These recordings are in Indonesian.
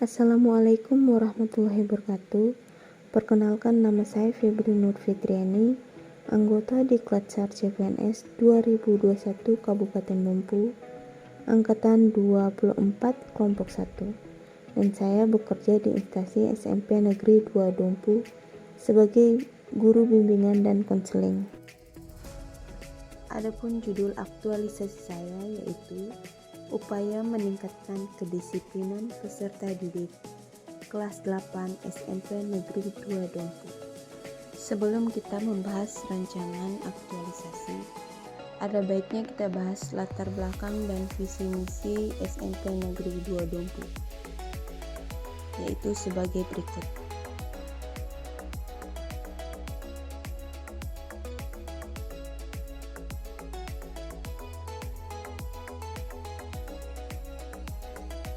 Assalamualaikum warahmatullahi wabarakatuh. Perkenalkan, nama saya Febri Nur Fitriani, anggota Diklat CPNS 2021 Kabupaten Lumpu, angkatan 24 kelompok 1. Dan saya bekerja di instansi SMP Negeri 2 Lumpu sebagai guru bimbingan dan konseling. Adapun judul aktualisasi saya yaitu upaya meningkatkan kedisiplinan peserta didik kelas 8 SMP Negeri 2 Dompu. Sebelum kita membahas rancangan aktualisasi, ada baiknya kita bahas latar belakang dan visi misi SMP Negeri 2 Dompu, yaitu sebagai berikut.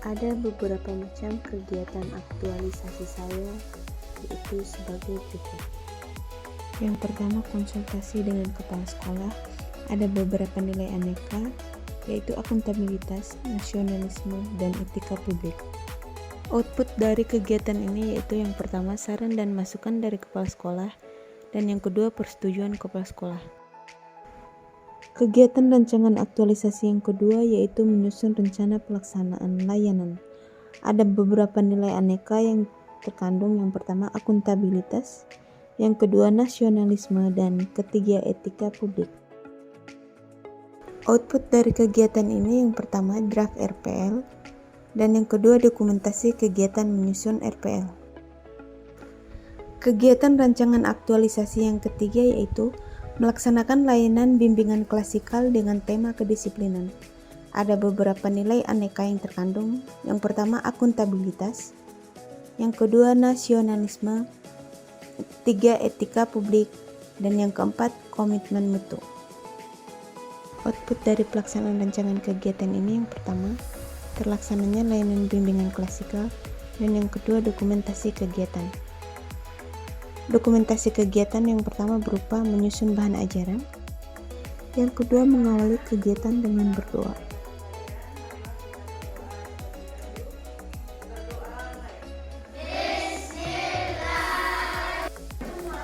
Ada beberapa macam kegiatan aktualisasi saya, yaitu sebagai berikut. Yang pertama, konsultasi dengan kepala sekolah. Ada beberapa nilai aneka, yaitu akuntabilitas, nasionalisme, dan etika publik. Output dari kegiatan ini yaitu yang pertama, saran dan masukan dari kepala sekolah, dan yang kedua, persetujuan kepala sekolah. Kegiatan rancangan aktualisasi yang kedua yaitu menyusun rencana pelaksanaan layanan. Ada beberapa nilai aneka yang terkandung, yang pertama akuntabilitas, yang kedua nasionalisme, dan ketiga etika publik. Output dari kegiatan ini yang pertama draft RPL, dan yang kedua dokumentasi kegiatan menyusun RPL. Kegiatan rancangan aktualisasi yang ketiga yaitu melaksanakan layanan bimbingan klasikal dengan tema kedisiplinan. Ada beberapa nilai aneka yang terkandung. Yang pertama akuntabilitas, yang kedua nasionalisme, tiga etika publik, dan yang keempat komitmen mutu. Output dari pelaksanaan rancangan kegiatan ini yang pertama terlaksananya layanan bimbingan klasikal, dan yang kedua dokumentasi kegiatan. Dokumentasi kegiatan yang pertama berupa menyusun bahan ajaran, yang kedua mengawali kegiatan dengan berdoa.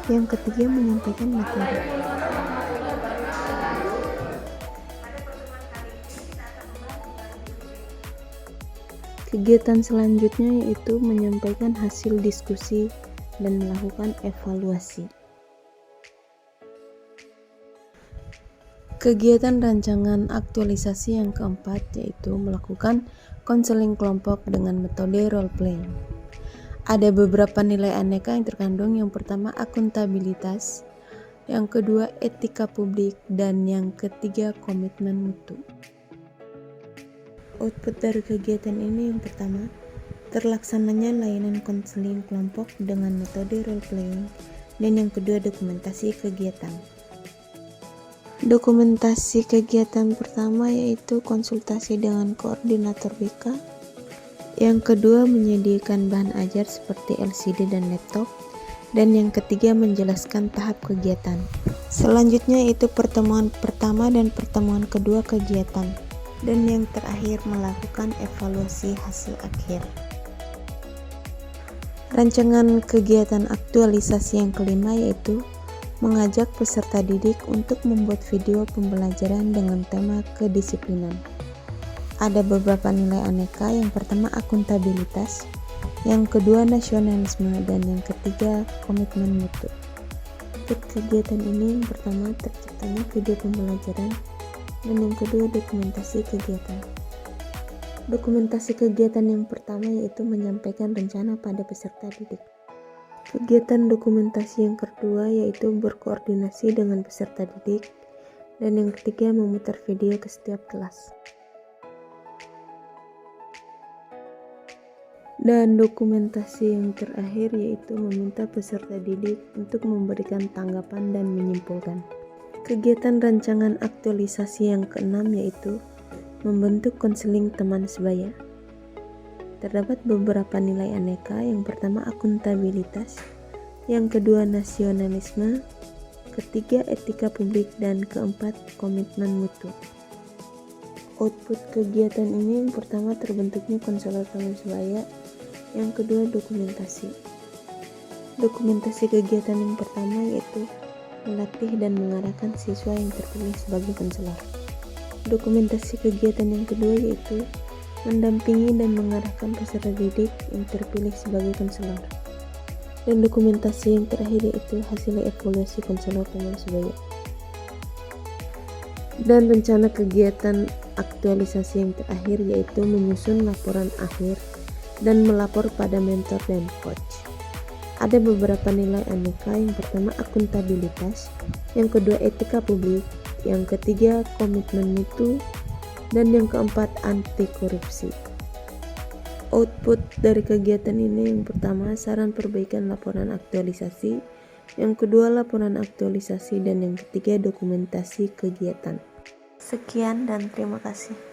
Yang ketiga menyampaikan materi. Kegiatan selanjutnya yaitu menyampaikan hasil diskusi dan melakukan evaluasi. Kegiatan rancangan aktualisasi yang keempat yaitu melakukan konseling kelompok dengan metode role playing. Ada beberapa nilai aneka yang terkandung, yang pertama akuntabilitas, yang kedua etika publik, dan yang ketiga komitmen mutu. Output dari kegiatan ini yang pertama terlaksananya layanan konseling kelompok dengan metode role playing, dan yang kedua dokumentasi kegiatan. Dokumentasi kegiatan pertama yaitu konsultasi dengan koordinator BK, yang kedua menyediakan bahan ajar seperti LCD dan laptop, dan yang ketiga menjelaskan tahap kegiatan. Selanjutnya itu pertemuan pertama dan pertemuan kedua kegiatan, dan yang terakhir melakukan evaluasi hasil akhir. Rancangan kegiatan aktualisasi yang kelima yaitu mengajak peserta didik untuk membuat video pembelajaran dengan tema kedisiplinan. Ada beberapa nilai aneka, yang pertama akuntabilitas, yang kedua nasionalisme, dan yang ketiga komitmen mutu. Untuk kegiatan ini yang pertama terciptanya video pembelajaran, dan yang kedua dokumentasi kegiatan. Dokumentasi kegiatan yang pertama yaitu menyampaikan rencana pada peserta didik. Kegiatan dokumentasi yang kedua yaitu berkoordinasi dengan peserta didik, dan yang ketiga memutar video ke setiap kelas. Dan dokumentasi yang terakhir yaitu meminta peserta didik untuk memberikan tanggapan dan menyimpulkan. Kegiatan rancangan aktualisasi yang keenam yaitu membentuk konseling teman sebaya. Terdapat beberapa nilai aneka, yang pertama akuntabilitas, yang kedua nasionalisme, ketiga etika publik, dan keempat komitmen mutu. Output kegiatan ini yang pertama terbentuknya konselor teman sebaya, Yang kedua, dokumentasi. Dokumentasi kegiatan yang pertama yaitu melatih dan mengarahkan siswa yang terpilih sebagai konselor. Dokumentasi kegiatan yang kedua yaitu mendampingi dan mengarahkan peserta didik yang terpilih sebagai konselor. Dan dokumentasi yang terakhir yaitu hasil evaluasi konselor teman sebaya. Dan rencana kegiatan aktualisasi yang terakhir yaitu menyusun laporan akhir dan melapor pada mentor dan coach. Ada beberapa nilai aneka. Yang pertama, akuntabilitas. Yang kedua, etika publik. Yang ketiga, komitmen mutu. Dan yang keempat, anti korupsi. Output dari kegiatan ini, yang pertama, saran perbaikan laporan aktualisasi. Yang kedua, laporan aktualisasi. Dan yang ketiga, dokumentasi kegiatan. Sekian dan terima kasih.